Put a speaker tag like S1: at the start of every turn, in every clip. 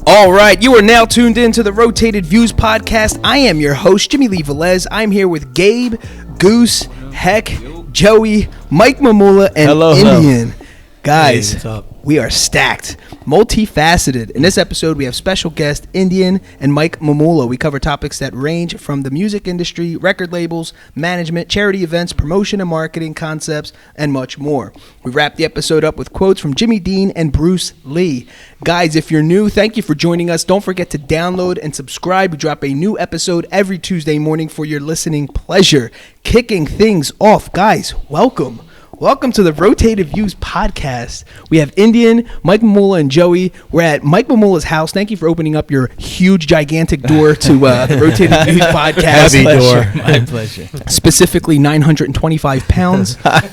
S1: All right, you are now tuned in to the Rotated Views podcast. I am your host, Jimmylee Velez. I'm here with Gabe, Goose, Heck, Joey, Mike Mumola, and Indian. Guys,
S2: hey, what's up?
S1: We are stacked, multifaceted. In this episode, we have special guest Indian and Mike Mumola. We cover topics that range from the music industry, record labels, management, charity events, promotion and marketing concepts, and much more. We wrap the episode up with quotes from Jimmy Dean and Bruce Lee. Guys, if you're new, thank you for joining us. Don't forget to download and subscribe. We drop a new episode every Tuesday morning for your listening pleasure. Kicking things off, guys, welcome. Welcome to the Rotated Views podcast. We have Indian, Mike Mumola, and Joey. We're at Mike Mumola's house. Thank you for opening up your huge, gigantic door to the Rotated Views podcast.
S2: Heavy door. My pleasure.
S1: Specifically 925 pounds.
S2: I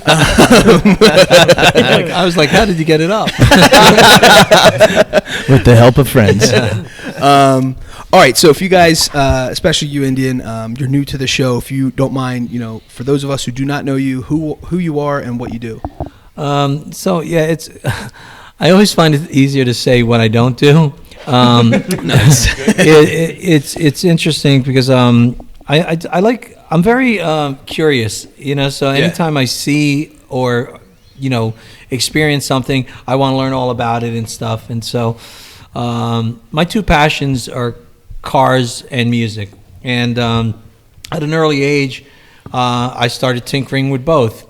S2: was like, how did you get it up?
S3: With the help of friends.
S1: All right, so if you guys, especially you, Indian, you're new to the show, if you don't mind, for those of us who do not know you, who you are and what you do.
S2: It's. I always find it easier to say what I don't do. It's interesting because I'm very curious, So anytime I see or experience something, I want to learn all about it and stuff. And so my two passions are cars and music, and at an early age I started tinkering with both.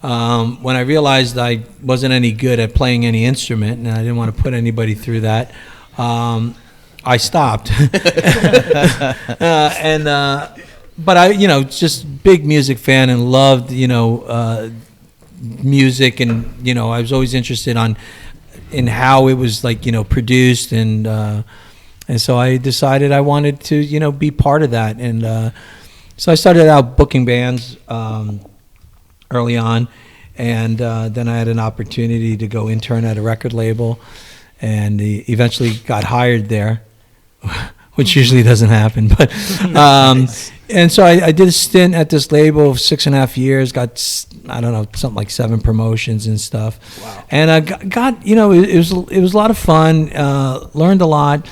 S2: When I realized I wasn't any good at playing any instrument and I didn't want to put anybody through that, I stopped. But I just big music fan and loved music, and I was always interested in how it was produced, and so I decided I wanted to, be part of that. And so I started out booking bands early on, and then I had an opportunity to go intern at a record label, and eventually got hired there, which usually doesn't happen. But nice. And so I did a stint at this label of 6.5 years, got, something like 7 promotions and stuff. Wow. And I got it was a lot of fun, learned a lot.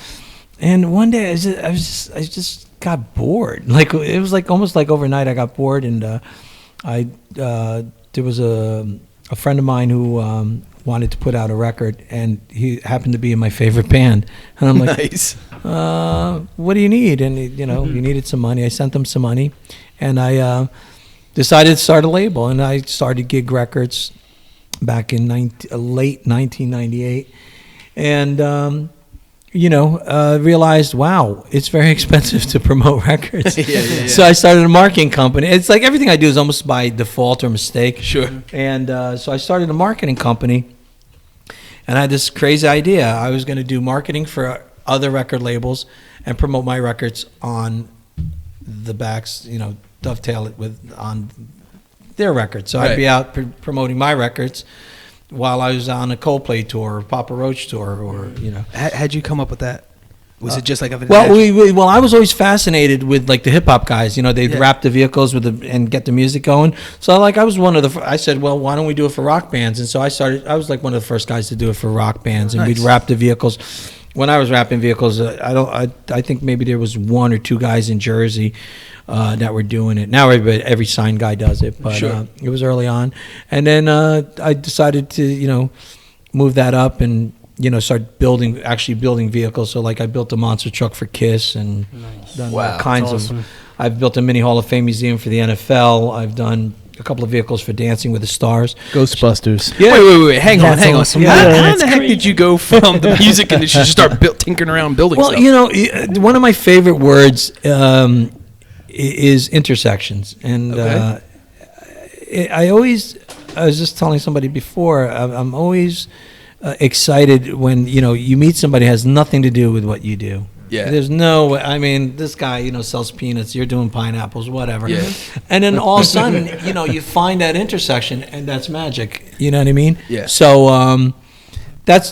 S2: And one day I just got bored. It was almost like overnight I got bored, and there was a friend of mine who wanted to put out a record, and he happened to be in my favorite band. And I'm like,
S1: nice.
S2: What do you need? And he needed some money. I sent him some money, and I decided to start a label, and I started Gig Records back in late 1998, and realized, wow, it's very expensive to promote records. Yeah. So I started a marketing company. It's like everything I do is almost by default or mistake.
S1: Sure.
S2: And so I started a marketing company, and I had this crazy idea. I was going to do marketing for other record labels and promote my records on the backs, dovetail it on their records. So right. I'd be out promoting my records while I was on a Coldplay tour or Papa Roach tour, or
S1: How'd you come up with that? Was it just like a
S2: well, I was always fascinated with the hip hop guys. They'd wrap the vehicles and get the music going. So I was one of the. I said, well, why don't we do it for rock bands? And so I started. I was one of the first guys to do it for rock bands, and we'd wrap the vehicles. When I was wrapping vehicles, I think maybe there was 1 or 2 guys in Jersey that were doing it. Now every signed guy does it, but sure. It was early on. And then I decided to move that up and start building vehicles. So I built a monster truck for Kiss, and done all kinds of. I've built a mini Hall of Fame museum for the NFL. I've done a couple of vehicles for Dancing with the Stars.
S3: Ghostbusters.
S1: Yeah. Wait. Hang on. Awesome. How the heck did you go from the music industry to start tinkering around building stuff?
S2: Well, one of my favorite words is intersections. And I was just telling somebody before, I'm always excited when, you meet somebody who has nothing to do with what you do.
S1: Yeah.
S2: There's no, this guy, sells peanuts, you're doing pineapples, whatever.
S1: Yeah.
S2: And then all of a sudden, you find that intersection, and that's magic. You know what I mean?
S1: Yeah.
S2: So that's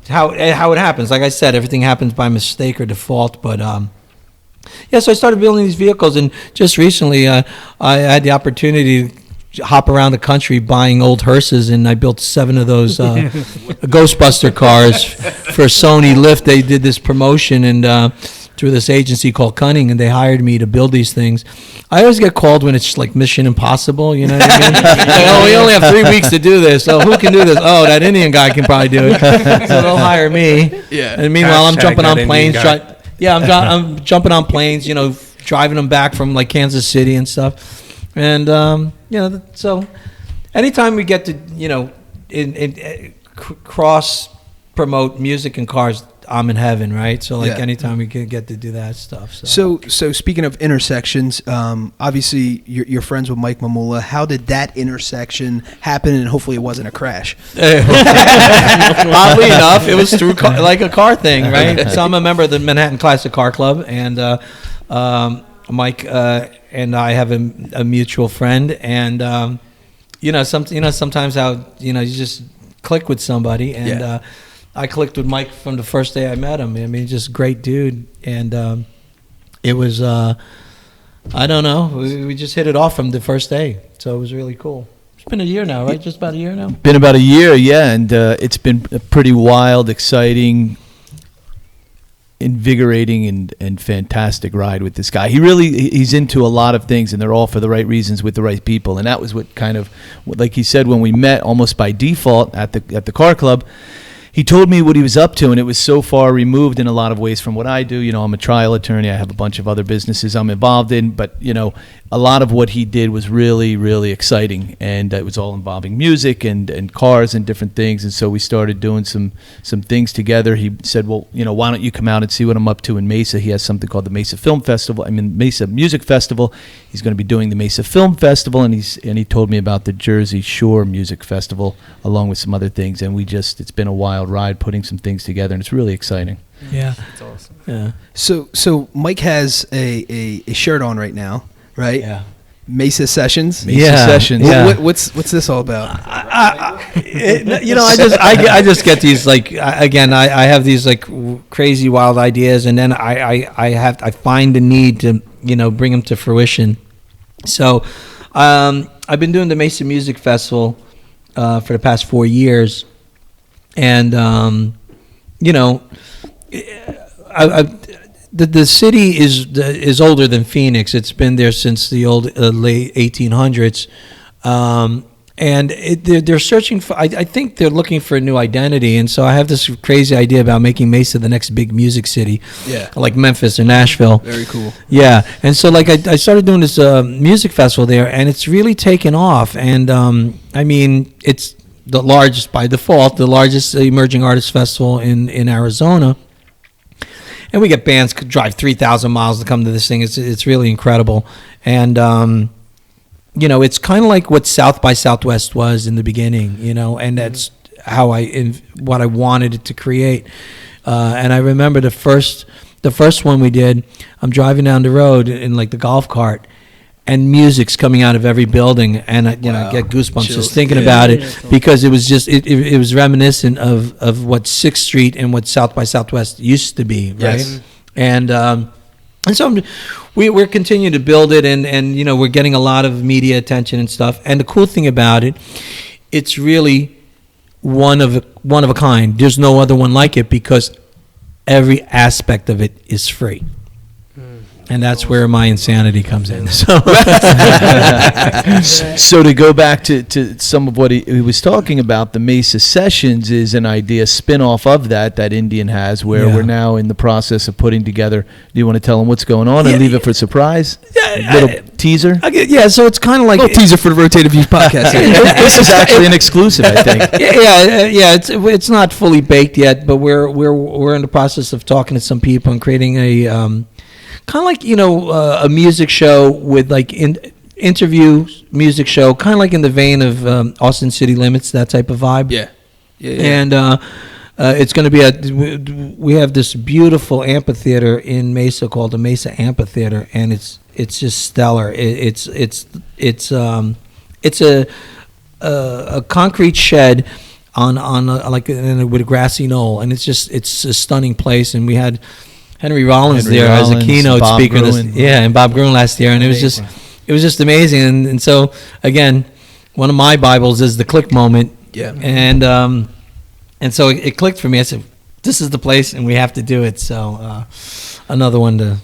S2: how it happens. Like I said, everything happens by mistake or default, but so I started building these vehicles, and just recently I had the opportunity hop around the country buying old hearses, and I built 7 of those Ghostbuster cars for Sony Lift. They did this promotion and through this agency called Cunning, and they hired me to build these things. I always get called when it's like Mission Impossible, you know what I mean? Like, oh, we only have 3 weeks to do this, so who can do this? Oh, that Indian guy can probably do it. So they'll hire me.
S1: Yeah.
S2: And meanwhile, I'm
S4: Hashtag
S2: jumping
S4: that
S2: on planes.
S4: Indian guy.
S2: I'm jumping on planes, you know, driving them back from like Kansas City and stuff. And, you know, so anytime we get to, you know, cross promote music and cars, I'm in heaven, right? So like anytime we can get to do that stuff.
S1: So speaking of intersections, obviously you're friends with Mike Mumola. How did that intersection happen? And hopefully it wasn't a crash.
S2: Oddly enough, it was through like a car thing, right? So I'm a member of the Manhattan Classic Car Club, and Mike and I have a mutual friend, and sometimes how you just click with somebody, and I clicked with Mike from the first day I met him. I mean, just great dude, and it was I don't know, we just hit it off from the first day, so it was really cool. It's been a year now, right? Just about a year now.
S3: Been about a year, yeah, and it's been a pretty wild, exciting, invigorating and fantastic ride with this guy. He's into a lot of things, and they're all for the right reasons with the right people. And that was what kind of, like he said, when we met almost by default at the car club, he told me what he was up to, and it was so far removed in a lot of ways from what I do. You know, I'm a trial attorney. I have a bunch of other businesses I'm involved in, but, you know, a lot of what he did was really, really exciting, and it was all involving music and cars and different things, and so we started doing some things together. He said, well, you know, why don't you come out and see what I'm up to in Mesa? He has something called the Mesa Mesa Music Festival. He's going to be doing the Mesa Film Festival, and he told me about the Jersey Shore Music Festival along with some other things, and it's been a wild ride putting some things together, and it's really exciting.
S2: Yeah,
S4: It's awesome.
S2: yeah.
S1: So Mike has a shirt on right now, right?
S2: Yeah.
S1: Mesa Sessions.
S3: Mesa Sessions.
S2: Yeah.
S1: What's this all about?
S2: I just get these like I have these like crazy wild ideas, and then I find the need to bring them to fruition. So I've been doing the Mesa Music Festival for the past 4 years, and the city is older than Phoenix. It's been there since the old late 1800s, and they're searching for. I think they're looking for a new identity, and so I have this crazy idea about making Mesa the next big music city, like Memphis or Nashville.
S1: Very cool.
S2: Yeah, and so like I started doing this music festival there, and it's really taken off. And I mean, it's the largest by default, the largest emerging artist festival in Arizona. And we get bands could drive 3,000 miles to come to this thing. It's really incredible. And, it's kind of like what South by Southwest was in the beginning, and that's how what I wanted it to create. And I remember the first one we did, I'm driving down the road in like the golf cart, and music's coming out of every building, and I get goosebumps just thinking about it, because it was just it was reminiscent of what 6th Street and what South by Southwest used to be, right?
S1: Yes.
S2: And so we're continuing to build it, and we're getting a lot of media attention and stuff. And the cool thing about it, it's really one of a kind. There's no other one like it, because every aspect of it is free. And that's where my insanity comes in. So
S3: to go back to some of what he was talking about, the Mesa Sessions is an idea spin-off of that Indian has, where we're now in the process of putting together. Do you want to tell him what's going on and leave it for surprise? Little teaser?
S2: So it's kind of like...
S1: A little teaser for the Rotative Views podcast.
S3: This is actually an exclusive, I think.
S2: It's not fully baked yet, but we're in the process of talking to some people and creating a... kind of like, a music show with like interview music show, kind of like in the vein of Austin City Limits, that type of vibe. Yeah. And it's going to be we have this beautiful amphitheater in Mesa called the Mesa Amphitheater, and it's just stellar. It's a concrete shed with a grassy knoll, and it's a stunning place. And we had Henry Rollins as a keynote speaker. And Bob Gruen last year, and it was just amazing. And so again, one of my Bibles is the click moment.
S1: Yeah.
S2: And so it clicked for me. I said, this is the place, and we have to do it. So another one to.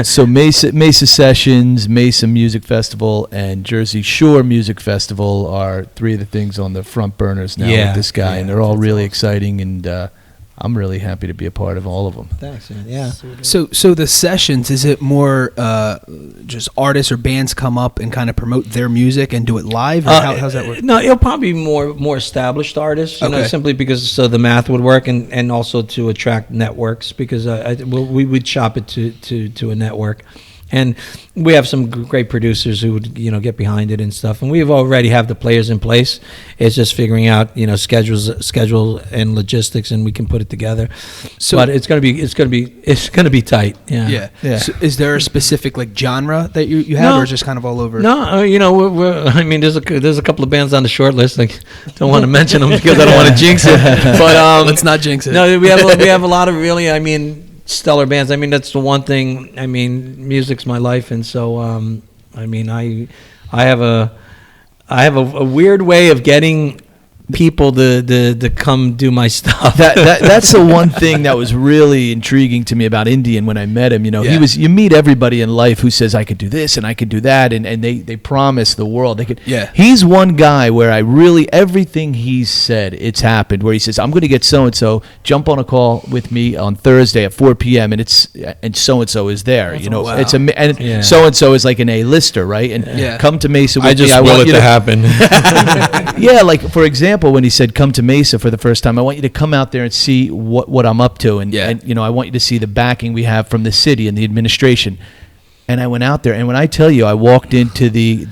S3: So Mesa Sessions, Mesa Music Festival, and Jersey Shore Music Festival are three of the things on the front burners now with this guy, and they're all really exciting, and I'm really happy to be a part of all of them.
S2: Thanks, man. Yeah.
S1: So the sessions, is it more just artists or bands come up and kind of promote their music and do it live, or how's that work?
S2: No, it'll probably be more established artists, you know, simply because so the math would work, and also to attract networks, because we would shop it to a network. And we have some great producers who would, you know, get behind it and stuff. And we already have the players in place. It's just figuring out, you know, schedule and logistics, and we can put it together. So, but it's gonna be tight. Yeah.
S1: So is there a specific like genre that you have, or is it just kind of all over?
S2: No, you know, I mean, there's a couple of bands on the short list. Like, don't want to mention them because I don't want to jinx it. But
S1: let's not jinx it.
S2: No, we have a lot of really, I mean, stellar bands. I mean, that's the one thing. I mean, music's my life, and so I mean, I have a weird way of getting people to come do my stuff.
S3: That's the one thing that was really intriguing to me about Indian when I met him. You know, you meet everybody in life who says I could do this and I could do that, and they promise the world they could. Yeah. He's one guy where I really, everything he's said, it's happened. Where he says, I'm going to get so and so, jump on a call with me on Thursday at 4 p.m. and so and so is there. That's, you know, wow. So and so is like an A-lister, right? And come to Mesa with me.
S2: I want it to happen.
S3: Yeah, like for example, when he said come to Mesa for the first time, I want you to come out there and see what I'm up to, and you know, I want you to see the backing we have from the city and the administration. And I went out there, and when I tell you, I walked into the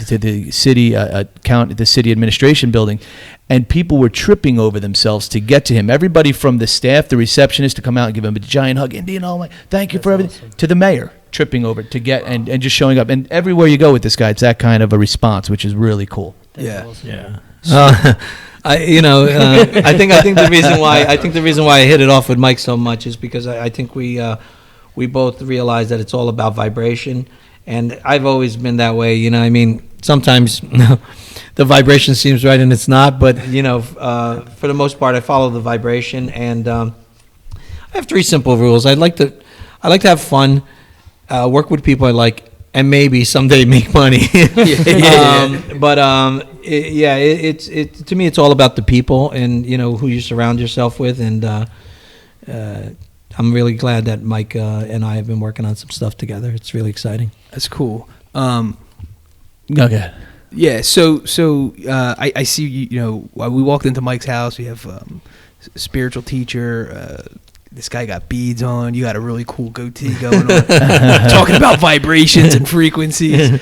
S3: city the city administration building, and people were tripping over themselves to get to him. Everybody from the staff, the receptionist, to come out and give him a giant hug. Indian, oh my, thank you for everything. Awesome. To the mayor, tripping over to get and just showing up. And everywhere you go with this guy, it's that kind of a response, which is really cool.
S1: That's
S2: awesome. Yeah. I think the reason why I hit it off with Mike so much is because I think we both realize that it's all about vibration, and I've always been that way. You know, I mean, sometimes the vibration seems right and it's not, but you know, for the most part, I follow the vibration, and I have three simple rules. I like to have fun, work with people I like, and maybe someday make money. But it's to me, it's all about the people and, you know, who you surround yourself with. And I'm really glad that Mike and I have been working on some stuff together. It's really exciting.
S1: That's cool.
S3: Okay.
S1: Yeah. So I see, you know, while we walked into Mike's house, we have a spiritual teacher. This guy got beads on. You got a really cool goatee going on. Talking about vibrations and frequencies.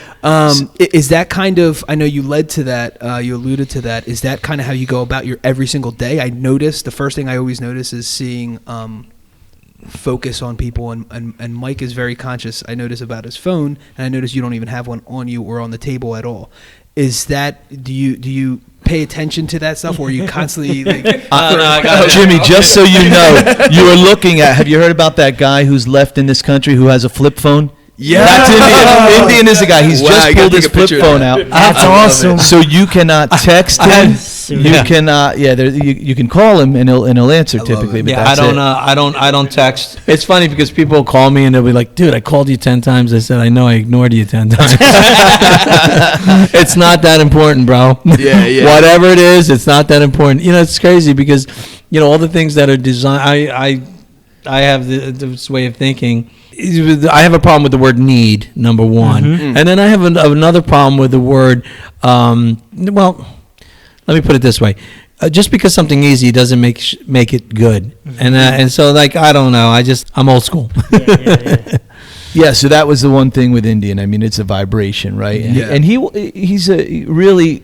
S1: Is that kind of, I know you led to that, you alluded to that. Is that kind of how you go about your every single day? I noticed, the first thing I always notice is seeing focus on people. And Mike is very conscious, I notice, about his phone. And I notice you don't even have one on you or on the table at all. Is that, do you pay attention to that stuff, or are you constantly like
S3: Jimmy, just so you know, you were looking at, have you heard about that guy who's left in this country who has a flip phone?
S1: Yeah,
S3: that's Indian. Indian is the guy. He's just pulled his flip phone out.
S4: That's awesome.
S3: So you cannot text him. You cannot. Yeah, you can call him and he'll answer typically. But
S2: yeah, I don't text. It's funny because people call me and they'll be like, "Dude, I called you 10 times." I said, "I know, I ignored you 10 times." It's not that important, bro.
S1: Yeah.
S2: Whatever it is, it's not that important. You know, it's crazy because, you know, all the things that are designed. I have this way of thinking. I have a problem with the word need, number one. Mm-hmm. And then I have another problem with the word, well, let me put it this way. Just because something easy doesn't make it good. Mm-hmm. And so, like, I don't know. I'm old school.
S3: Yeah. Yeah, so that was the one thing with Indian. I mean, it's a vibration, right?
S1: Yeah.
S3: And he's a really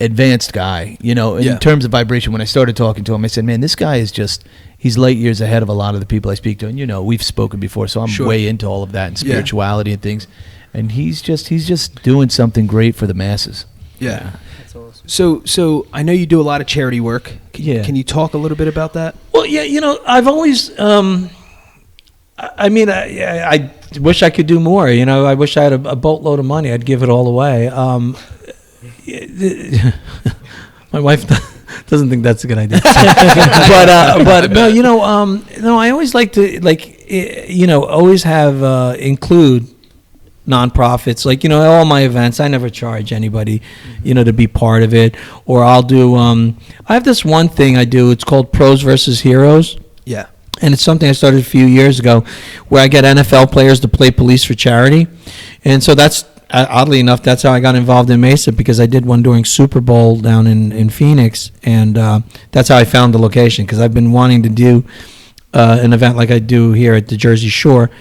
S3: advanced guy, you know, in terms of vibration. When I started talking to him, I said, man, this guy is he's light years ahead of a lot of the people I speak to. And, you know, we've spoken before, so I'm way into all of that and spirituality and things. And he's just doing something great for the masses.
S1: Yeah. That's awesome. So I know you do a lot of charity work. Can you talk a little bit about that?
S2: Well, yeah, you know, I've always, I mean, I wish I could do more. You know, I wish I had a boatload of money. I'd give it all away. My wife doesn't think that's a good idea. but no, no, I always like to always have include nonprofits, like all my events. I never charge anybody to be part of it. Or I'll do I have this one thing I do. It's called Pros versus Heroes.
S1: Yeah.
S2: And it's something I started a few years ago, where I get NFL players to play police for charity. And so that's oddly enough, that's how I got involved in Mesa, because I did one during Super Bowl down in Phoenix, and that's how I found the location, because I've been wanting to do an event like I do here at the Jersey Shore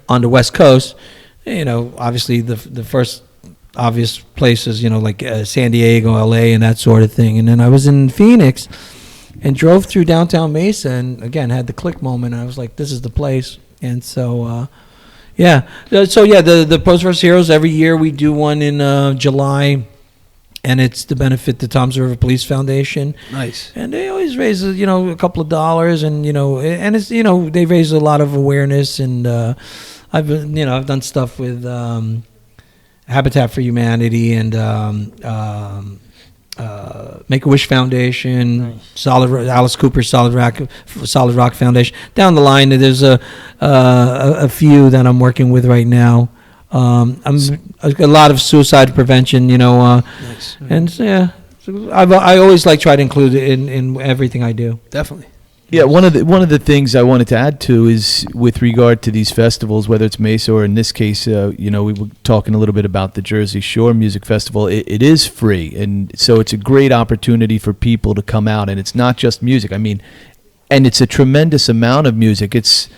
S2: on the West Coast. Obviously the first obvious places, like San Diego, LA, and that sort of thing. And then I was in Phoenix and drove through downtown Mesa, and again had the click moment. And I was like, this is the place. And so, the Pros vs. Heroes, every year we do one in July, and it's to benefit the Toms River Police Foundation.
S1: Nice.
S2: And they always raise a couple of dollars, and and it's they raise a lot of awareness. And I've done stuff with Habitat for Humanity and Make-A-Wish Foundation, nice. Alice Cooper Solid Rock Foundation. Down the line, there's a few that I'm working with right now. I'm a lot of suicide prevention,
S1: nice.
S2: And I always try to include it in everything I do.
S1: Definitely.
S3: Yeah, one of the things I wanted to add to is with regard to these festivals, whether it's Mesa or in this case, we were talking a little bit about the Jersey Shore Music Festival. It is free, and so it's a great opportunity for people to come out, and it's not just music. I mean, and it's a tremendous amount of music. It's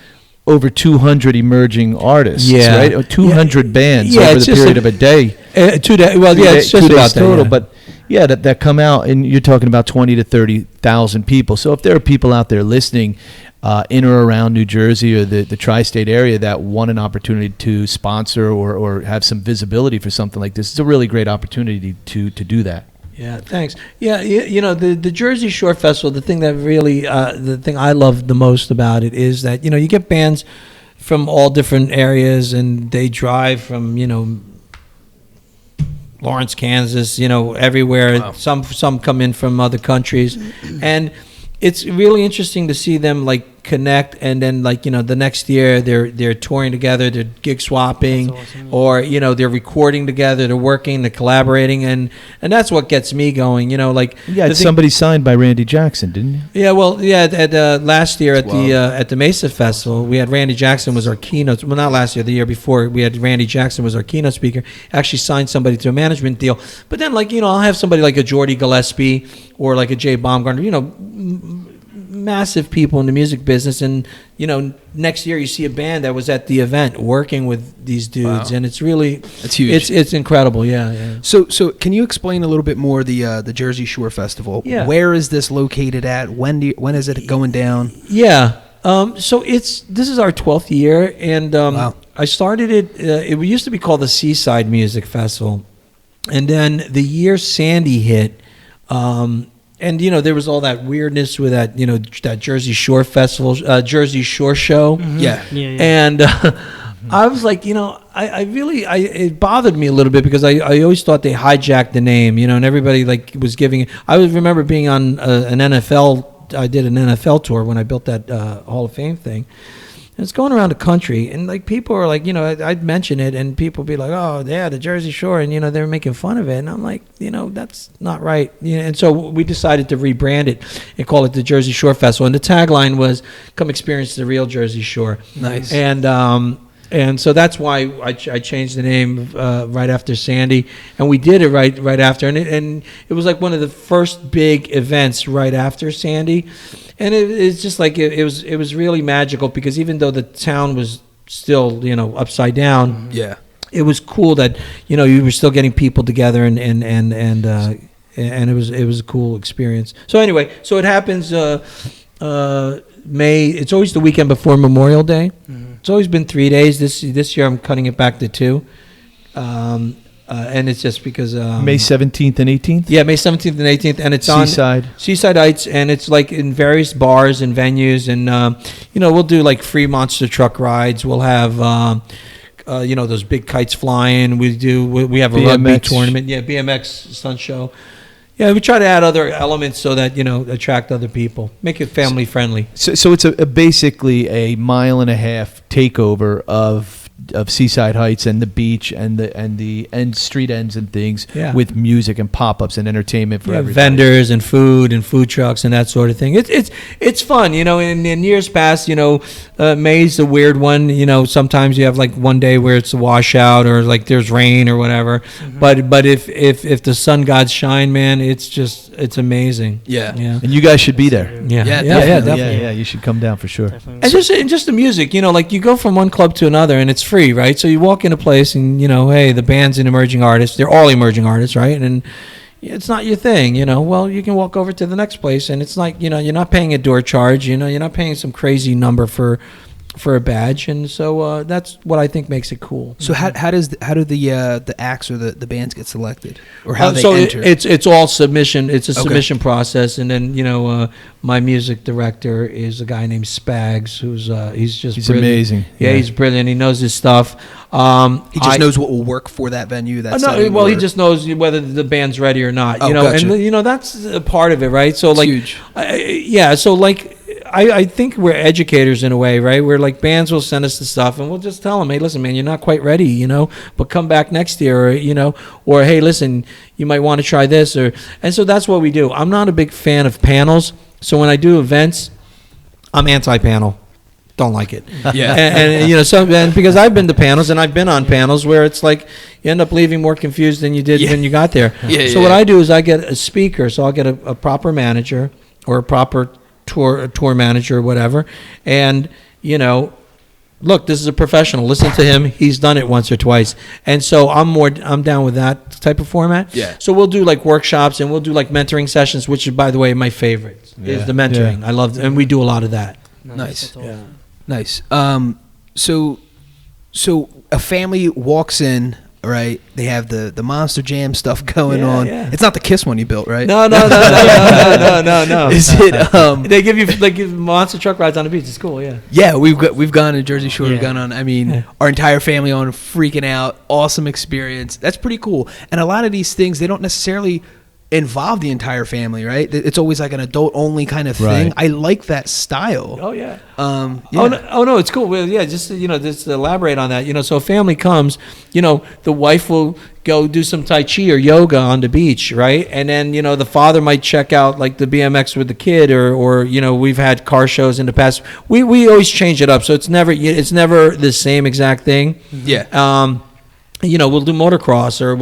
S3: over 200 emerging artists, right? 200 bands over the period of a day.
S2: 2 days. Well, it's just
S3: 2 days
S2: about
S3: total,
S2: that,
S3: but. Yeah, that come out, and you're talking about 20 to 30,000 people. So if there are people out there listening in or around New Jersey or the tri-state area that want an opportunity to sponsor or have some visibility for something like this, it's a really great opportunity to do that.
S2: Yeah, thanks. Yeah, the Jersey Shore Festival, the thing that really, the thing I love the most about it is that, you get bands from all different areas, and they drive from, Lawrence, Kansas, everywhere. Wow. Some come in from other countries, and it's really interesting to see them connect, and then the next year they're touring together, they're gig swapping. That's awesome. Or they're recording together, they're working, they're collaborating, and that's what gets me going. You had
S3: somebody signed by Randy Jackson, didn't you?
S2: Yeah, well, at last year at the Mesa Festival, we had Randy Jackson was our keynote. Well, not last year, the year before, we had Randy Jackson was our keynote speaker. Actually signed somebody to a management deal, but then I'll have somebody like a Jordy Gillespie or like a Jay Baumgartner, massive people in the music business, and next year you see a band that was at the event working with these dudes. Wow. And it's huge. It's incredible. Yeah.
S1: So can you explain a little bit more the Jersey Shore Festival? Yeah. Where is this located at? When is it going down?
S2: Yeah. So this is our 12th year, and wow. I started it. It used to be called the Seaside Music Festival, and then the year Sandy hit. And there was all that weirdness with that that Jersey Shore Festival, Jersey Shore show.
S1: Mm-hmm. Yeah.
S2: And I was like, it bothered me a little bit, because I always thought they hijacked the name, and everybody was giving it. I remember being on an NFL. I did an NFL tour when I built that Hall of Fame thing. And it's going around the country, and people are I'd mention it, and people be like, oh yeah, the Jersey Shore, and they're making fun of it, and I'm like, that's not right. And so we decided to rebrand it and call it the Jersey Shore Festival, and the tagline was, come experience the real Jersey Shore.
S1: Nice.
S2: And so that's why I changed the name right after Sandy, and we did it right after, and it was one of the first big events right after Sandy, and it's just it was really magical, because even though the town was still upside down,
S1: yeah,
S2: it was cool that you were still getting people together, and it was a cool experience. So anyway, it happens May. It's always the weekend before Memorial Day. Mm-hmm. It's always been 3 days. This year I'm cutting it back to 2. And it's just because
S3: May 17th and 18th.
S2: Yeah, May 17th and 18th, and it's
S3: Seaside.
S2: on Seaside Heights, and it's in various bars and venues, and we'll do free monster truck rides. We'll have those big kites flying. We have a rugby
S3: BMX.
S2: tournament. Yeah, BMX stunt show. Yeah, we try to add other elements so that, attract other people, make it family friendly.
S3: So it's basically a 1.5 mile takeover of Seaside Heights and the beach and the street ends and things,
S2: Yeah.
S3: with music and pop-ups and entertainment for
S2: Yeah,
S3: everybody.
S2: vendors and food trucks and that sort of thing. It's fun, In years past, May's a weird one. Sometimes you have like one day where it's a washout or like there's rain or whatever.
S1: Mm-hmm.
S2: But if the sun gods shine, man, it's amazing.
S1: Yeah.
S3: And you guys should be there.
S2: Yeah,
S1: Yeah,
S2: definitely.
S3: Yeah, you should come down for sure.
S2: And just the music, like you go from one club to another and it's free, right? So you walk in a place and, hey, the band's an emerging artist. They're all emerging artists, right? And it's not your thing, Well, you can walk over to the next place and it's like, you're not paying a door charge, you're not paying some crazy number for a badge, and so that's what I think makes it cool.
S1: So how do the acts or the bands get selected, or how they
S2: so
S1: enter?
S2: It's all submission. It's a
S1: Okay.
S2: submission process, and then my music director is a guy named Spags, who's he's brilliant.
S3: amazing.
S2: Yeah, he's brilliant. He knows his stuff.
S1: He just knows what will work for that venue.
S2: No, well, he just knows whether the band's ready or not.
S1: Oh, gotcha.
S2: And that's a part of it, right? So
S1: It's
S2: like,
S1: huge.
S2: So like, I think we're educators in a way, right? We're like, bands will send us the stuff, and we'll just tell them, hey, listen, man, you're not quite ready, but come back next year, or hey, listen, you might want to try this, and so that's what we do. I'm not a big fan of panels, so when I do events, I'm anti-panel. Don't like it.
S1: Yeah.
S2: and because I've been to panels and I've been on panels where it's like you end up leaving more confused than you did when you got there. So what I do is I get a speaker, so I'll get a proper manager or a proper tour manager or whatever, and look, this is a professional. Listen to him. He's done it once or twice, and so I'm down with that type of format.
S1: Yeah.
S2: So we'll do like workshops and we'll do like mentoring sessions, which is, by the way, my favorite is the mentoring. I love, and we do a lot of that.
S1: Nice.
S2: Yeah.
S1: Nice. So a family walks in, right? They have the Monster Jam stuff going on.
S2: Yeah.
S1: It's not the Kiss one you built, right?
S2: No.
S1: Is it?
S2: They give monster truck rides on the beach. It's cool. Yeah.
S1: Yeah, we've gone to Jersey Shore. We've
S4: Yeah.
S1: gone on. Our entire family on, freaking out. Awesome experience. That's pretty cool. And a lot of these things, they don't necessarily involve the entire family, right? It's always like an adult only kind of thing.
S3: Right.
S1: I like that style.
S2: Oh yeah.
S1: Yeah.
S2: Oh no, it's cool. Well, yeah, just to elaborate on that. So a family comes. The wife will go do some tai chi or yoga on the beach, right? And then the father might check out like the BMX with the kid, or we've had car shows in the past. We always change it up, so it's never the same exact thing.
S1: Yeah.
S2: We'll do motocross, or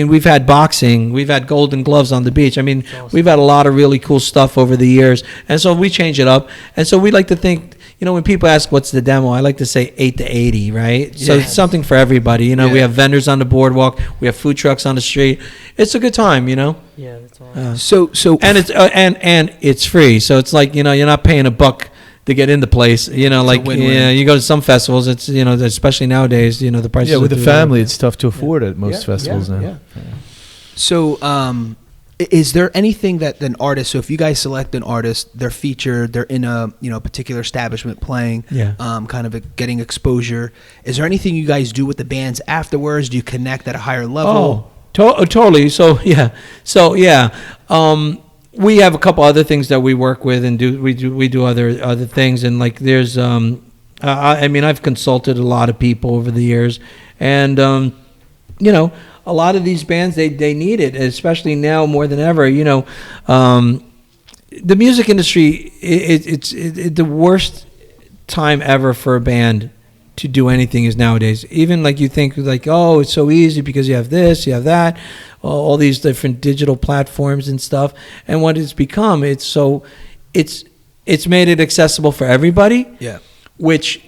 S2: we've had boxing, we've had golden gloves on the beach. We've had a lot of really cool stuff over the years. And so we change it up. And so we like to think, when people ask what's the demo, I like to say 8 to 80, right? So it's something for everybody. We have vendors on the boardwalk, we have food trucks on the street. It's a good time,
S4: Yeah, that's all.
S1: So
S2: And it's and it's free. So it's like, you're not paying $1 to get in the place, like
S1: win-win.
S2: you go to some festivals, it's especially nowadays, the prices.
S3: Yeah, with
S2: are
S3: the
S2: through
S3: family,
S2: the
S3: it's tough to afford at most festivals now.
S2: Yeah.
S1: So, is there anything that an artist? So, if you guys select an artist, they're featured, they're in a particular establishment playing, kind of getting exposure. Is there anything you guys do with the bands afterwards? Do you connect at a higher level?
S2: Totally. So we have a couple other things that we work with and we do other things, and like there's I've consulted a lot of people over the years, and a lot of these bands they need it, especially now more than ever. The music industry, it's the worst time ever for a band to do anything is nowadays. Even like you think like, oh, it's so easy because you have this, you have that, all these different digital platforms and stuff. And what it's become, it's made it accessible for everybody.
S1: Yeah.
S2: Which,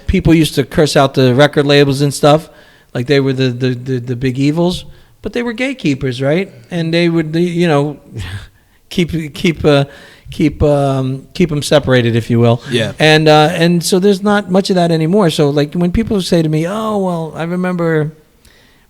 S2: people used to curse out the record labels and stuff, like they were the big evils, but they were gatekeepers, right? And they would, keep them separated, if you will.
S1: Yeah.
S2: And so there's not much of that anymore. So like when people say to me, oh, well, I remember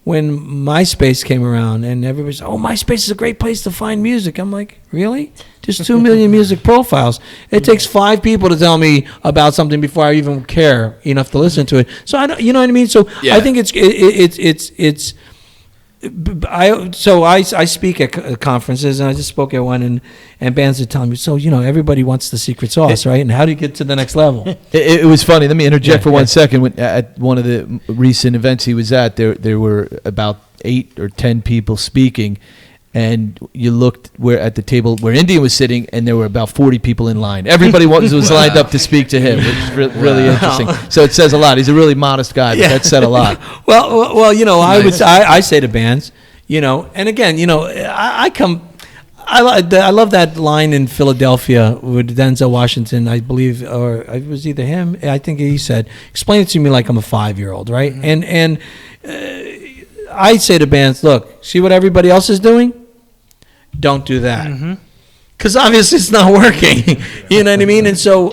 S2: when MySpace came around and everybody's, oh, MySpace is a great place to find music. I'm like, really? There's 2 million music profiles. It takes 5 people to tell me about something before I even care enough to listen to it. So I don't, you know what I mean? So I think I speak at conferences, and I just spoke at one, and bands are telling me, so, everybody wants the secret sauce, right? And how do you get to the next level?
S3: It was funny. Let me interject for 1 second. When, at one of the recent events he was at, there were about 8 or 10 people speaking, and you looked at the table where Indian was sitting, and there were about 40 people in line. Everybody was lined up to speak to him, which is really interesting. So it says a lot. He's a really modest guy, but that said a lot.
S2: Well, I say to bands, and again, I love that line in Philadelphia with Denzel Washington, I believe, or it was either him. I think he said, "Explain it to me like I'm a 5-year-old," right? Mm-hmm. And I say to bands, look, see what everybody else is doing? Don't do that, because obviously it's not working. You know what I mean? And so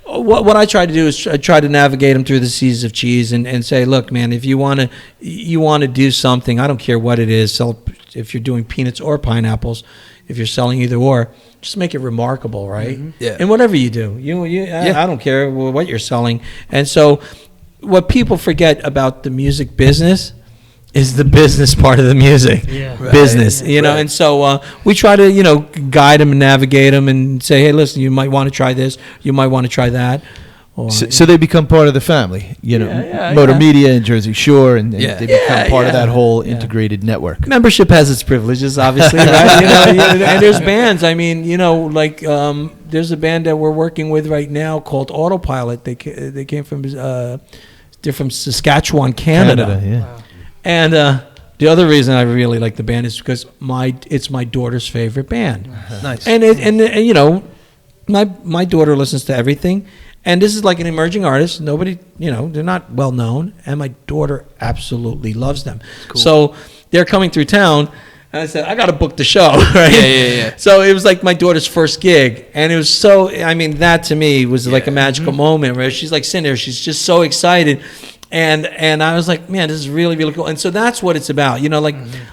S2: what I try to do is I try to navigate them through the seas of cheese and say, look, man, if you want to do something, I don't care what it is. If you're doing peanuts or pineapples, if you're selling either or, just make it remarkable, right? Mm-hmm. Yeah. And whatever you do, I don't care what you're selling. And so what people forget about the music business is the business part of the music business, and so we try to, guide them and navigate them and say, hey, listen, you might want to try this, you might want to try that. Or,
S3: so they become part of the family, Motor Media and Jersey Shore, and they become part of that whole integrated network.
S2: Membership has its privileges, obviously, right? And there's bands. I mean, there's a band that we're working with right now called Autopilot. They came from they're from Saskatchewan, Canada.
S3: Wow.
S2: And the other reason I really like the band is because it's my daughter's favorite band.
S1: Nice.
S2: And my daughter listens to everything, and this is like an emerging artist. Nobody, they're not well known, and my daughter absolutely loves them. Cool. So they're coming through town, and I said, I got to book the show, right?
S1: Yeah.
S2: So it was like my daughter's first gig, and it was so. I mean, that to me was like a magical moment where she's like sitting there, she's just so excited. And I was like, man, this is really, really cool. And so that's what it's about.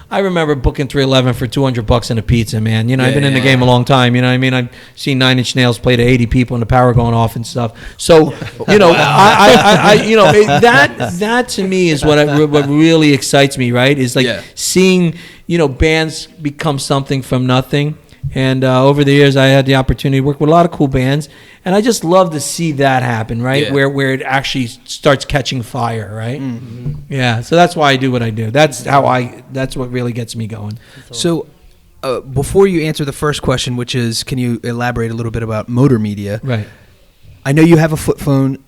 S2: I remember booking 311 for $200 and a pizza, man. I've been in the game a long time. You know what I mean? I've seen Nine Inch Nails play to 80 people and the power going off and stuff. So, that to me is what really excites me, right? Is like seeing, bands become something from nothing. And over the years, I had the opportunity to work with a lot of cool bands, and I just love to see that happen, right? Yeah. Where it actually starts catching fire, right? Mm-hmm. Yeah. So that's why I do what I do. That's what really gets me going.
S1: So, before you answer the first question, which is, can you elaborate a little bit about Motor Media?
S2: Right.
S1: I know you have a flip phone,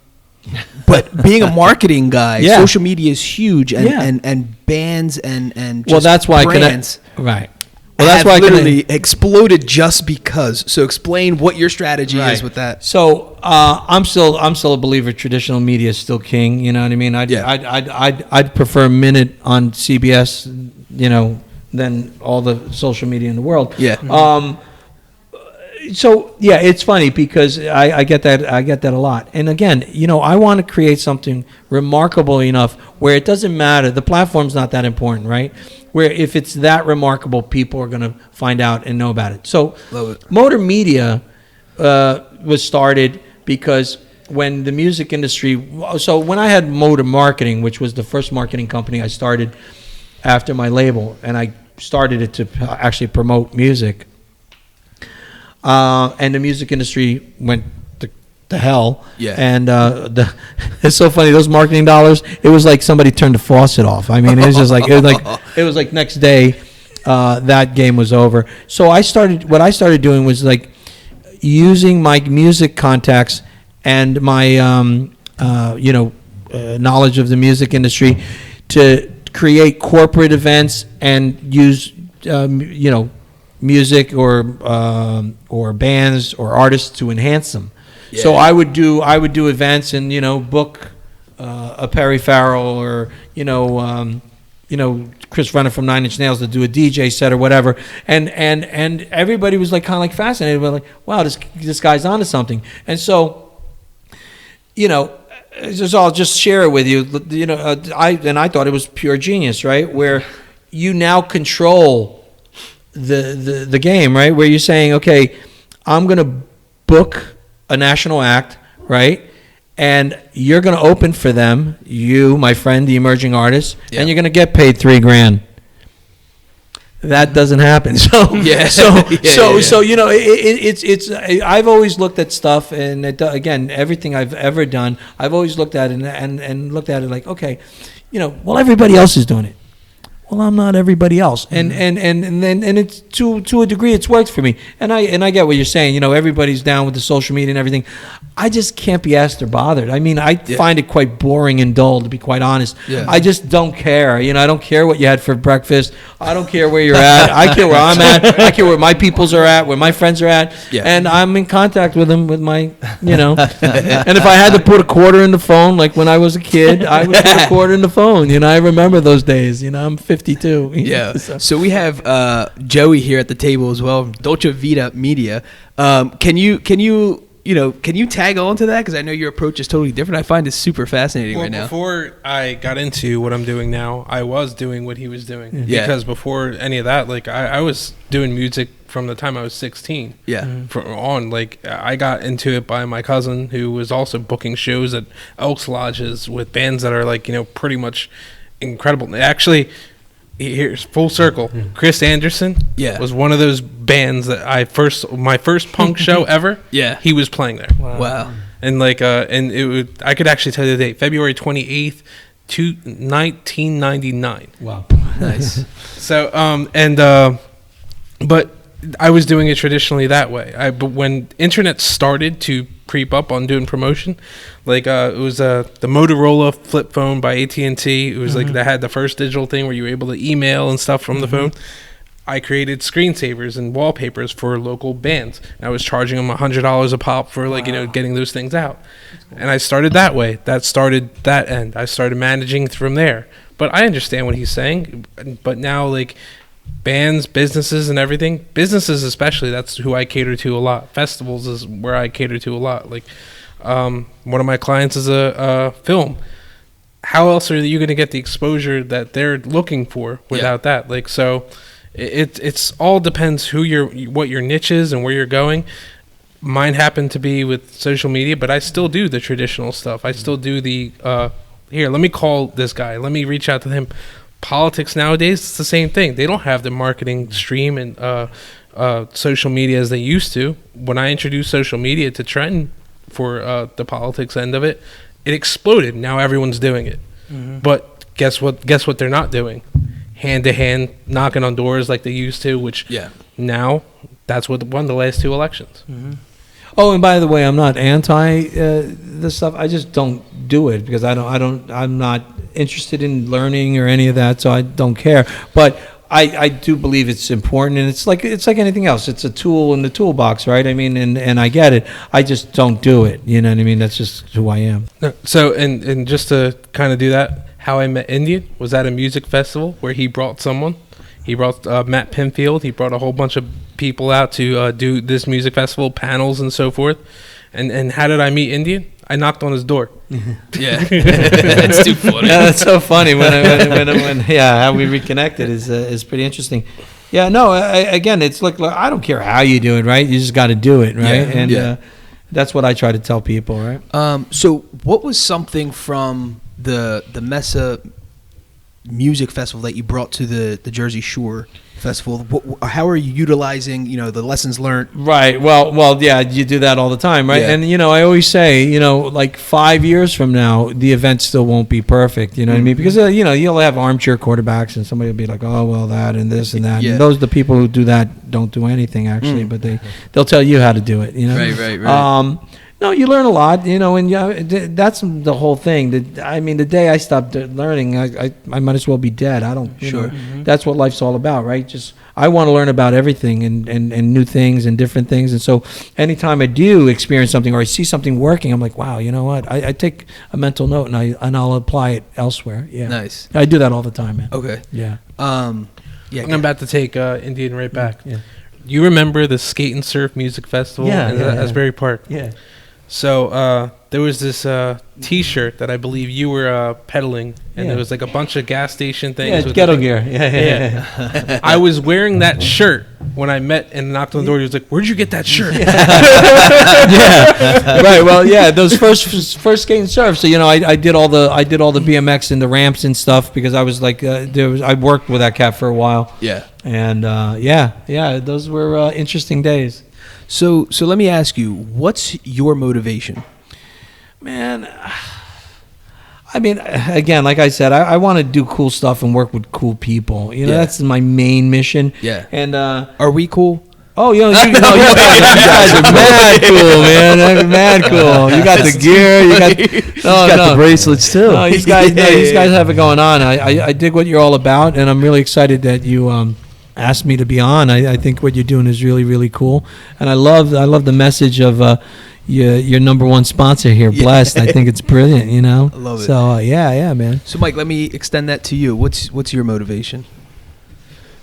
S1: but being a marketing guy, social media is huge, and bands and just
S2: that's why
S1: brands.
S2: Right.
S1: Well, that's why literally exploded just because. So explain what your strategy is with that.
S2: So I'm still a believer. Traditional media is still king. You know what I mean? I'd prefer a minute on CBS, than all the social media in the world.
S1: Yeah.
S2: So it's funny because I get that a lot. And again, I want to create something remarkable enough where it doesn't matter. The platform's not that important, right? Where if it's that remarkable, people are going to find out and know about it. So Motor Media was started because when the music industry, so when I had Motor Marketing, which was the first marketing company I started after my label, and I started it to actually promote music, and the music industry went to hell. Yeah. And it's so funny, those marketing dollars, it was like somebody turned the faucet off. I mean, it was just like it was like next day that game was over. So what I started doing was like using my music contacts and my knowledge of the music industry to create corporate events and use music or bands or artists to enhance them. Yeah. So I would do events and book a Perry Farrell or Chris Renner from Nine Inch Nails to do a DJ set or whatever, and everybody was like kind of like fascinated, but like, wow, this guy's onto something. And so I'll just share it with you. You know, I thought it was pure genius, right? Where you now control the game, right? Where you're saying, okay, I'm going to book a national act, right? And you're going to open for them, you, my friend, the emerging artist, and you're going to get paid $3,000. That doesn't happen. So you know, it's. I've always looked at stuff, and again, everything I've ever done, I've always looked at it and looked at it like, okay, you know, well, everybody else is doing it. Well, I'm not everybody else, and it's to a degree, it's worked for me, and I get what you're saying. You know, everybody's down with the social media and everything. I just can't be asked or bothered. I mean, I find it quite boring and dull, to be quite honest. Yeah. I just don't care. You know, I don't care what you had for breakfast. I don't care where you're at. I care where I'm at. I care where my peoples are at, where my friends are at, and I'm in contact with them with my, you know. And if I had to put a quarter in the phone, like when I was a kid, I would put a quarter in the phone. You know, I remember those days. You know, I'm 52.
S1: Yeah. So we have Joey here at the table as well, Dolce Vita Media. Can you tag on to that? Because I know your approach is totally different. I find it super fascinating right now.
S5: Before I got into what I'm doing now, I was doing what he was doing. Yeah. Because before any of that, like I was doing music from the time I was 16. Yeah. Like I got into it by my cousin, who was also booking shows at Elks Lodges with bands that are like, you know, pretty much incredible. Actually, here's full circle. Chris Anderson was one of those bands that my first punk show ever. Yeah, he was playing there.
S1: Wow.
S5: And like I could actually tell you the date, February 28th, 1999.
S2: Wow.
S1: Nice.
S5: So but I was doing it traditionally that way. But when internet started to creep up on doing promotion, like it was the Motorola flip phone by AT&T. It was like that had the first digital thing where you were able to email and stuff from the phone. I created screensavers and wallpapers for local bands. And I was charging them $100 a pop for like, you know, getting those things out. Cool. And I started that way. That started that end. I started managing from there. But I understand what he's saying. But now, like, bands, businesses, and everything. Businesses especially, that's who I cater to a lot. Festivals is where I cater to a lot. Like, one of my clients is a film. How else are you going to get the exposure that they're looking for without that? Like, so it's all depends what your niche is and where you're going. Mine happened to be with social media, but I still do the traditional stuff. I still do the here, let me call this guy, let me reach out to him. Politics nowadays, it's the same thing. They don't have the marketing stream and social media as they used to. When I introduced social media to Trenton for the politics end of it, it exploded. Now everyone's doing it. But guess what they're not doing? Hand to hand, knocking on doors like they used to, which now that's what won the last two elections.
S2: Oh, and by the way, I'm not anti this stuff. I just don't do it because I'm not interested in learning or any of that, so I don't care. But I do believe it's important, and it's like anything else. It's a tool in the toolbox, right? I mean, and I get it. I just don't do it. You know what I mean? That's just who I am.
S5: So, and just to kind of do that, how I met Indian was at a music festival where he brought someone. He brought Matt Pinfield. He brought a whole bunch of people out to do this music festival, panels and so forth. And how did I meet Indian? I knocked on his door.
S1: Yeah, that's too funny.
S2: Yeah, that's so funny. When how we reconnected is pretty interesting. Yeah, no, again, it's like I don't care how you do it, right? You just got to do it, right? And that's what I try to tell people, right?
S1: So what was something from the Mesa music festival that you brought to the Jersey Shore festival? How are you utilizing, the lessons learned?
S2: Right. Well, yeah, you do that all the time, right? Yeah. And I always say, like 5 years from now, the event still won't be perfect. You know what I mean? Because you'll have armchair quarterbacks, and somebody will be like, oh well, that and this and that. Yeah. And those are the people who do that don't do anything actually, but they'll tell you how to do it.
S1: Right.
S2: No, you learn a lot, and that's the whole thing. The day I stopped learning, I might as well be dead. I don't, that's what life's all about, right? Just, I want to learn about everything and new things and different things. And so anytime I do experience something or I see something working, I'm like, wow, you know what? I take a mental note and I'll apply it elsewhere. Yeah.
S1: Nice.
S2: I do that all the time, man.
S1: Okay.
S2: Yeah.
S5: I'm about to take Indian right back. Yeah. You remember the Skate and Surf Music Festival in Asbury Park?
S2: Yeah.
S5: So there was this T-shirt that I believe you were peddling, and there was like a bunch of gas station things.
S2: Yeah,
S5: with
S2: ghetto gear. Yeah.
S5: I was wearing that shirt when I met and knocked on the door. He was like, "Where'd you get that shirt?"
S2: Yeah. Right. Well, yeah. Those first skating surf. So I did all the BMX and the ramps and stuff because I was like I worked with that cat for a while.
S1: Yeah.
S2: And those were interesting days.
S1: So let me ask you, what's your motivation?
S2: Man, I mean, again, like I said, I want to do cool stuff and work with cool people. That's my main mission.
S1: Yeah.
S2: And
S1: are we cool?
S2: Oh, you guys are mad cool, man. Mad cool. You got the gear. You got
S3: the bracelets too.
S2: No, these guys have it going on. I dig what you're all about, and I'm really excited that you asked me to be on. I think what you're doing is really, really cool, and I love the message of your number one sponsor here, Blessed. I think it's brilliant. I
S1: love it.
S2: So yeah, man.
S1: So Mike, let me extend that to you. What's your motivation?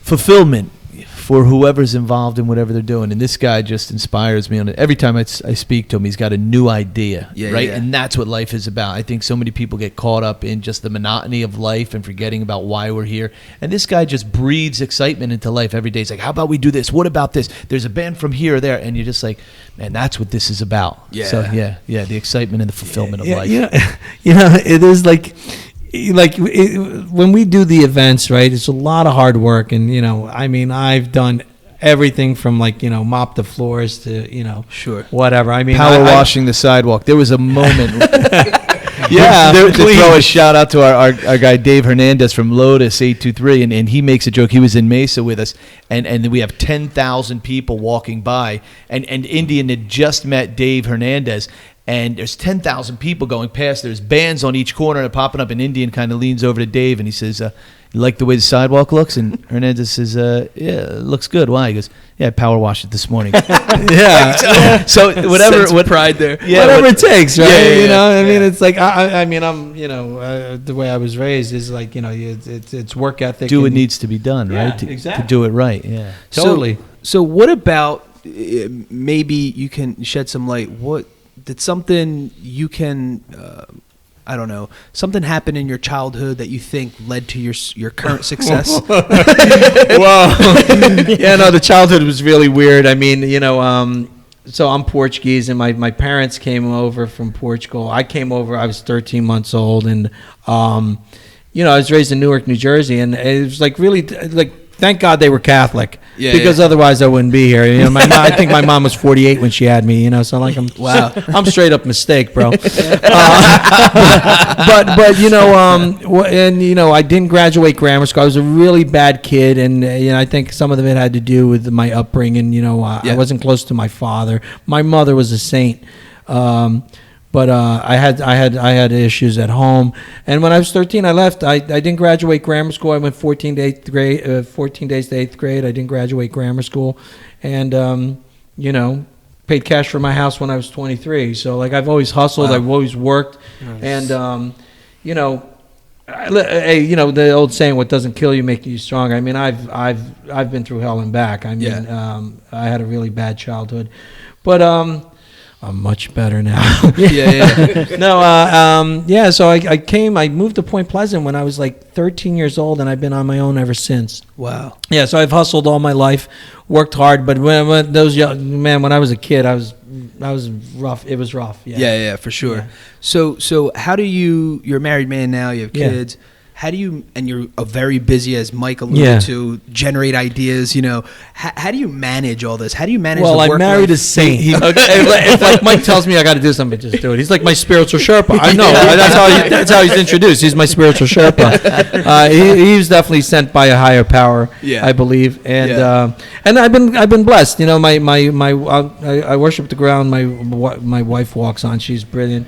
S3: Fulfillment for whoever's involved in whatever they're doing, and this guy just inspires me on it. Every time I speak to him, he's got a new idea, right? Yeah. And that's what life is about. I think so many people get caught up in just the monotony of life and forgetting about why we're here. And this guy just breathes excitement into life every day. He's like, "How about we do this? What about this? There's a band from here or there," and you're just like, "Man, that's what this is about."
S1: Yeah.
S3: So the excitement and the fulfillment of life.
S2: It is like when we do the events, right, it's a lot of hard work, and I've done everything from mop the floors to
S1: Sure,
S2: whatever.
S3: Power washing the sidewalk. There was a moment
S2: yeah,
S3: to throw a shout out to our guy Dave Hernandez from Lotus 823, and he makes a joke. He was in Mesa with us, and we have 10,000 people walking by, and Indian had just met Dave Hernandez. And there's 10,000 people going past. There's bands on each corner and popping up. And Indian kind of leans over to Dave and he says, "You like the way the sidewalk looks?" And Hernandez says, "Yeah, it looks good." Why? He goes, "Yeah, I power washed it this morning."
S2: Yeah.
S3: So whatever,
S1: pride there.
S2: Yeah, whatever it takes, right?
S3: Yeah.
S2: It's like I'm the way I was raised is like it's work ethic.
S3: Do what needs to be done, right?
S2: Exactly.
S3: To do it right. Yeah.
S2: Totally.
S1: So what about maybe you can shed some light? What did something you can I don't know, something happened in your childhood that you think led to your current success?
S2: Well, the childhood was really weird. So I'm Portuguese, and my parents came over from Portugal. I came over, I was 13 months old, and I was raised in Newark, New Jersey, and it was really thank God they were Catholic, because otherwise I wouldn't be here. I think my mom was 48 when she had me. So I'm straight up mistake, bro. But I didn't graduate grammar school. I was a really bad kid, and I think some of it had to do with my upbringing. I wasn't close to my father. My mother was a saint. But I had issues at home, and when I was 13, I left. I didn't graduate grammar school. I went 14 days to 8th grade. I didn't graduate grammar school, and paid cash for my house when I was 23. So I've always hustled. Wow. I've always worked, nice. And the old saying, "What doesn't kill you makes you stronger." I've been through hell and back. I had a really bad childhood, but I'm much better now. So I moved to Point Pleasant when I was 13 years old, and I've been on my own ever since.
S1: Wow.
S2: Yeah, so I've hustled all my life, worked hard, but when I was a kid, I was rough. It was rough.
S1: Yeah, for sure. Yeah. So how do you're a married man now, you have kids. How do you, and you're very busy, as Mike alluded to, generate ideas, how do you manage all this? How do you manage the work life?
S2: Well, I married a saint. If Mike tells me I got to do something, just do it. He's like my spiritual Sherpa. I know. That's how he's introduced. He's my spiritual Sherpa. He was definitely sent by a higher power, I believe. And I've been blessed. I worship the ground my wife walks on. She's brilliant.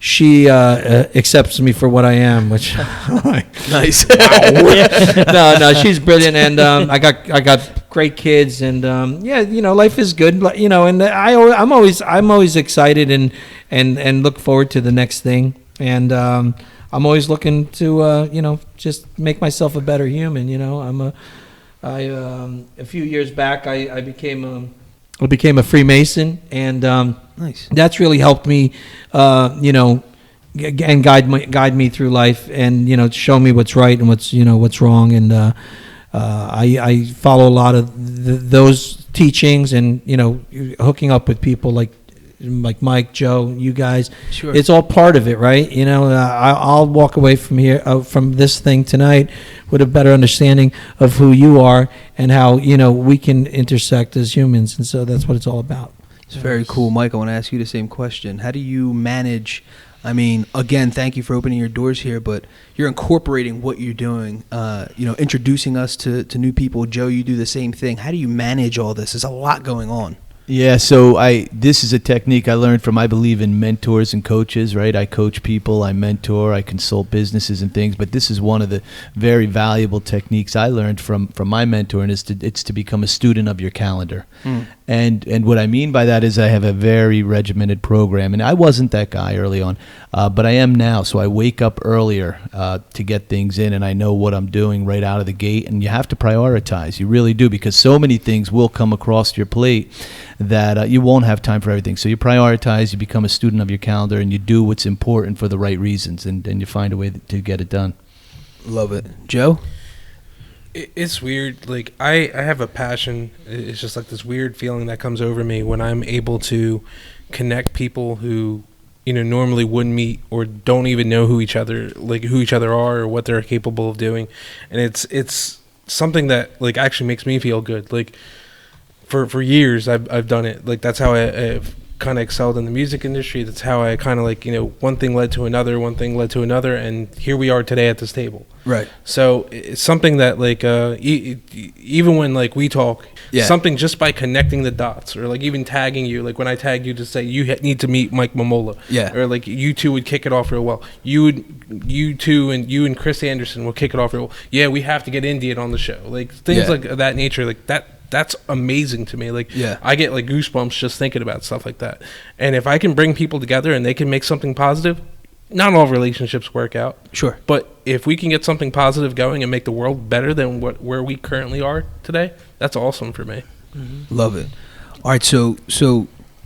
S2: She accepts me for what I am, which
S1: nice.
S2: No, she's brilliant, and I got great kids, and life is good, and I'm always excited and look forward to the next thing, and I'm always looking to just make myself a better human. A few years back I became a Freemason, and
S1: Nice.
S2: That's really helped me, and guide me through life, and show me what's right and what's wrong, and I follow a lot of those teachings, and hooking up with people like Mike, Joe, you guys.
S1: Sure.
S2: It's all part of it, right? I'll walk away from here from this thing tonight with a better understanding of who you are and how we can intersect as humans, and so that's what it's all about.
S1: It's very cool, Mike. I want to ask you the same question. How do you manage? I mean, again, thank you for opening your doors here, but you're incorporating what you're doing, introducing us to new people. Joe, you do the same thing. How do you manage all this? There's a lot going on.
S3: Yeah, so this is a technique I learned from, I believe in mentors and coaches, right? I coach people, I mentor, I consult businesses and things, but this is one of the very valuable techniques I learned from my mentor, and it's to become a student of your calendar. And what I mean by that is I have a very regimented program, and I wasn't that guy early on, but I am now. So I wake up earlier to get things in, and I know what I'm doing right out of the gate. And you have to prioritize, you really do, because so many things will come across your plate that you won't have time for everything. So you prioritize, you become a student of your calendar, and you do what's important for the right reasons, and you find a way to get it done.
S1: Love it. Joe?
S5: It's weird. Like, I have a passion. It's just like this weird feeling that comes over me when I'm able to connect people who, normally wouldn't meet or don't even know who each other are or what they're capable of doing. And it's something that like actually makes me feel good. Like for years I've done it. Like that's how I've kind of excelled in the music industry. That's how I kind of one thing led to another, and here we are today at this table.
S1: Right.
S5: So it's something that even when we talk, something just by connecting the dots, or even tagging you, when I tagged you to say you need to meet Mike Mumola, or you two would kick it off real well. You two and you and Chris Anderson will kick it off real well. Yeah, we have to get Indian on the show. Things like that nature, that. That's amazing to me. I get goosebumps just thinking about stuff like that. And if I can bring people together and they can make something positive, not all relationships work out. Sure. But if we can get something positive going and make the world better than where we currently are today, that's awesome for me.
S1: Mm-hmm. Love it. All right, so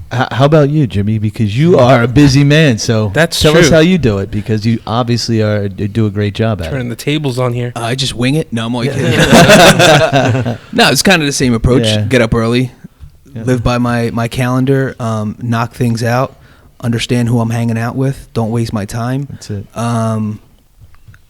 S3: how about you, Jimmy? Because you are a busy man, so tell us how you do it, because you obviously do a great job at it.
S5: Turning the tables on here.
S1: I just wing it. No, I'm only kidding. No, it's kind of the same approach. Yeah. Get up early, live by my calendar, knock things out, understand who I'm hanging out with, don't waste my time.
S3: That's it.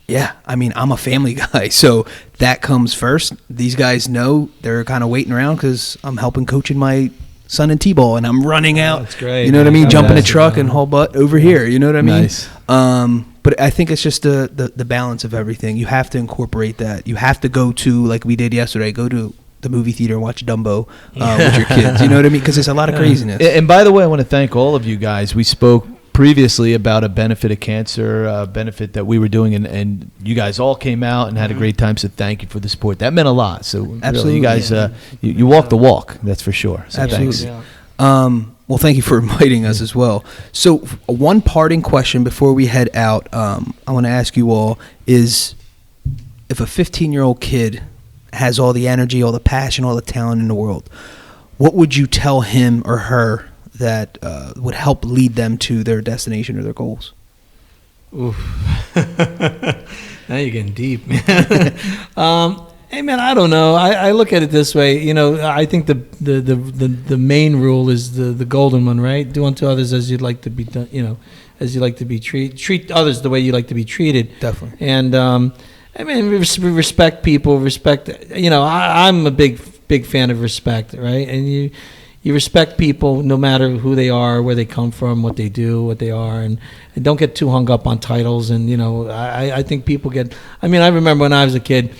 S1: Yeah, I mean, I'm a family guy, so that comes first. These guys know they're kind of waiting around because I'm helping coaching my son in T-ball, and I'm running out.
S2: That's great.
S1: You know what I mean? Jump in a truck and haul butt over here. You know what I mean?
S3: Nice.
S1: But I think it's just the balance of everything. You have to incorporate that. You have to go to, like we did yesterday, go to the movie theater and watch Dumbo with your kids. You know what I mean? Because there's a lot of craziness.
S3: And by the way, I want to thank all of you guys. We spoke previously about a benefit of cancer, benefit that we were doing, and you guys all came out and had a great time, so thank you for the support. That meant a lot. So
S1: absolutely,
S3: really, you guys, you walk the walk, that's for sure. So
S1: absolutely.
S3: Thanks.
S1: Well, thank you for inviting us as well. So one parting question before we head out, I want to ask you all is, if a 15-year-old kid has all the energy, all the passion, all the talent in the world, what would you tell him or her that would help lead them to their destination or their goals?
S2: Oof. Now you're getting deep, man. Hey, man, I don't know. I look at it this way. I think the main rule is the golden one, right? Do unto others as you'd like to be done. As you like to be treated. Treat others the way you like to be treated.
S1: Definitely.
S2: And I mean, respect people. Respect. I'm a big fan of respect, right? And you respect people no matter who they are, where they come from, what they do, what they are, and don't get too hung up on titles. And I think people get. I mean, I remember when I was a kid.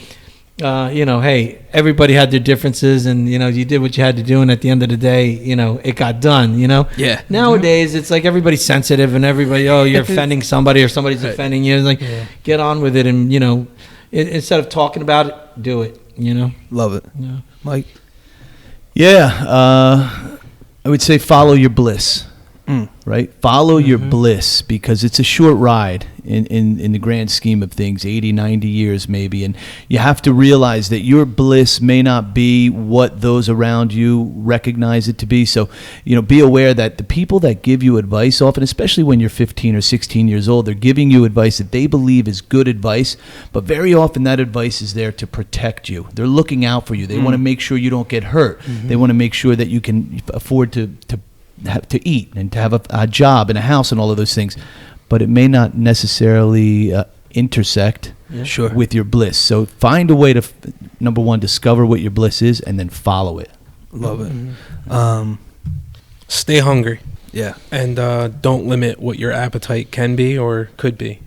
S2: Hey, everybody had their differences, and you did what you had to do, and at the end of the day, it got done.
S1: Yeah.
S2: Nowadays, it's like everybody's sensitive, and everybody, you're offending somebody, or somebody's offending you. It's like, get on with it, and instead of talking about it, do it.
S1: Love it.
S2: Yeah.
S1: Mike.
S3: Yeah, I would say follow your bliss. right? Follow your bliss, because it's a short ride in the grand scheme of things, 80, 90 years maybe. And you have to realize that your bliss may not be what those around you recognize it to be. So, be aware that the people that give you advice often, especially when you're 15 or 16 years old, they're giving you advice that they believe is good advice, but very often that advice is there to protect you. They're looking out for you. They want to make sure you don't get hurt. They want to make sure that you can afford to have to eat and to have a job and a house and all of those things, but it may not necessarily intersect with your bliss. So find a way to number one, discover what your bliss is, and then follow it.
S1: Love it.
S5: Stay hungry.
S1: Yeah.
S5: And don't limit what your appetite can be or could be.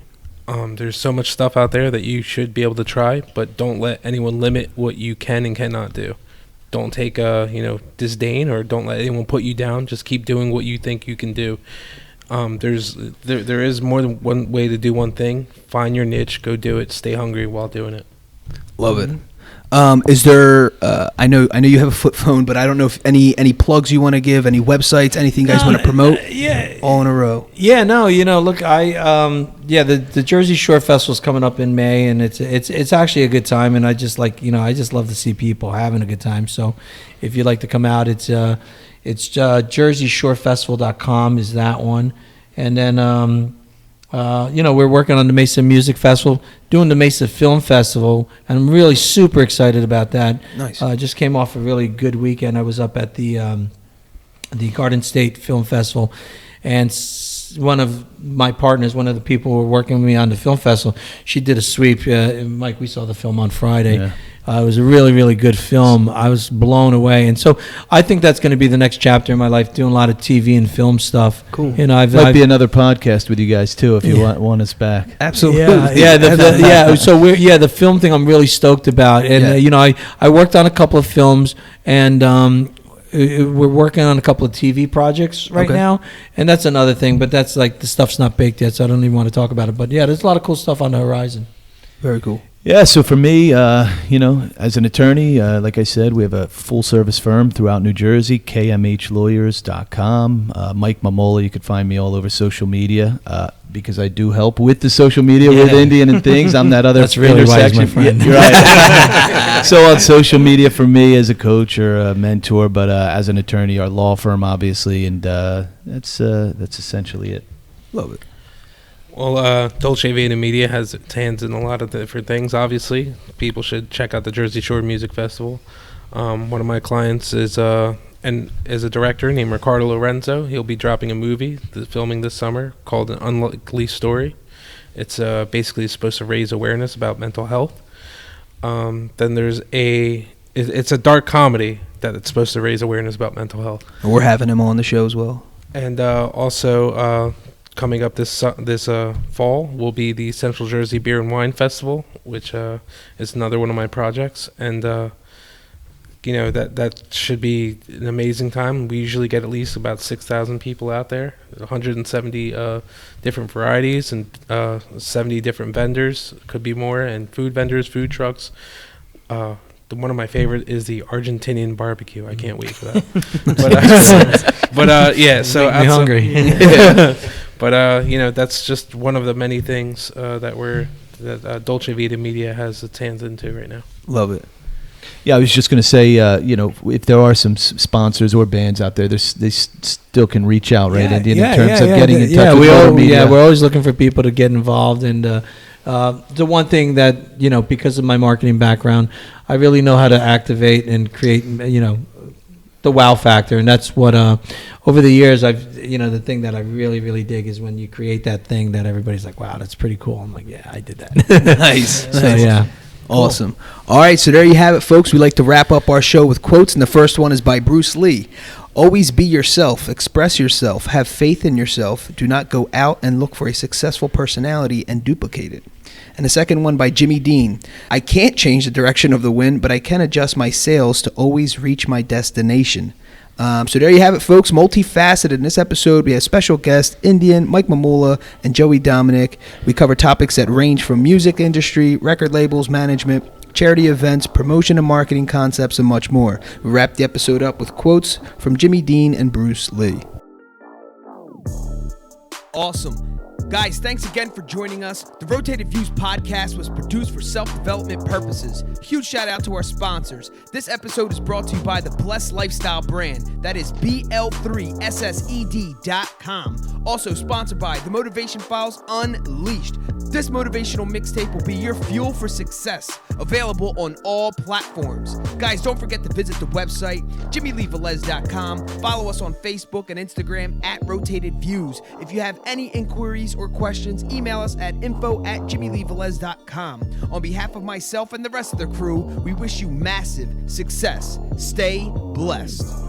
S5: There's so much stuff out there that you should be able to try, but don't let anyone limit what you can and cannot do. Don't take disdain, or don't let anyone put you down. Just keep doing what you think you can do. There is more than one way to do one thing. Find your niche, go do it. Stay hungry while doing it.
S1: Love it. Is there? I know you have a flip phone, but I don't know if any plugs you want to give, any websites, anything you guys want to promote. All in a row.
S2: Yeah, no, look, the Jersey Shore Festival is coming up in May, and it's actually a good time, and I just I just love to see people having a good time. So, if you'd like to come out, it's JerseyShoreFestival.com is that one, and then we're working on the Mesa Music Festival, doing the Mesa Film Festival, and I'm really super excited about that.
S1: Nice.
S2: Just came off a really good weekend. I was up at the Garden State Film Festival, and one of my partners, one of the people who were working with me on the film festival, she did a sweep. Mike, we saw the film on Friday.
S3: Yeah.
S2: It was a really, really good film. I was blown away. And so I think that's going to be the next chapter in my life, doing a lot of TV and film stuff.
S1: Cool.
S3: Might be another podcast with you guys, too, if you want us back.
S1: Absolutely.
S2: So the film thing I'm really stoked about. And, I worked on a couple of films, and we're working on a couple of TV projects right now. And that's another thing. But that's the stuff's not baked yet, so I don't even want to talk about it. But, there's a lot of cool stuff on the horizon.
S1: Very cool.
S3: Yeah, so for me, as an attorney, like I said, we have a full-service firm throughout New Jersey, kmhlawyers.com. Mike Mumola, you could find me all over social media because I do help with the social media with Indian and things. I'm that other
S2: That's really wise, my
S3: intersection.
S2: friend.
S3: You're right. So on social media for me as a coach or a mentor, but as an attorney, our law firm, obviously, and that's essentially it.
S1: Love it.
S5: Well, Dolce Vita Media has its hands in a lot of different things, obviously. People should check out the Jersey Shore Music Festival. One of my clients is a director named Ricardo Lorenzo. He'll be dropping a movie filming this summer called An Unlikely Story. It's basically supposed to raise awareness about mental health. Then there's it's a dark comedy that it's supposed to raise awareness about mental health.
S1: And we're having him on the show as well.
S5: And also... coming up this fall will be the Central Jersey Beer and Wine Festival, which is another one of my projects, and that should be an amazing time. We usually get at least about 6,000 people out there, 170 different varieties, and 70 different vendors, could be more, and food vendors, food trucks. One of my favorite is the Argentinian barbecue. I can't wait for that. So
S2: make me hungry.
S5: But that's just one of the many things that Dolce Vita Media has its hands into right now.
S1: Love it.
S3: Yeah, I was just going to say, if there are some sponsors or bands out there, they still can reach out, right? In terms of getting in touch with media.
S2: Yeah, we're always looking for people to get involved. And the one thing that, because of my marketing background, I really know how to activate and create, the wow factor. And that's what, over the years, the thing that I really, really dig is when you create that thing that everybody's like, wow, that's pretty cool. I'm like, yeah, I did that.
S1: Nice.
S2: So, yeah.
S1: Awesome. All right, so there you have it, folks. We like to wrap up our show with quotes, and the first one is by Bruce Lee. Always be yourself. Express yourself. Have faith in yourself. Do not go out and look for a successful personality and duplicate it. And the second one by Jimmy Dean. I can't change the direction of the wind, but I can adjust my sails to always reach my destination. So there you have it, folks. Multifaceted. In this episode, we have special guest Indian, Mike Mumola, and Joey Domenic. We cover topics that range from music industry, record labels, management, charity events, promotion and marketing concepts, and much more. We wrap the episode up with quotes from Jimmy Dean and Bruce Lee. Awesome. Guys, thanks again for joining us. The Rotated Views podcast was produced for self-development purposes. Huge shout out to our sponsors. This episode is brought to you by the Blessed Lifestyle brand. That is BL3SSED.com. Also sponsored by The Motivation Files Unleashed. This motivational mixtape will be your fuel for success. Available on all platforms. Guys, don't forget to visit the website, JimmyleeVelez.com. Follow us on Facebook and Instagram at Rotated Views. If you have any inquiries or questions, email us at info@JimmyleeVelez.com. On behalf of myself and the rest of the crew, we wish you massive success. Stay blessed.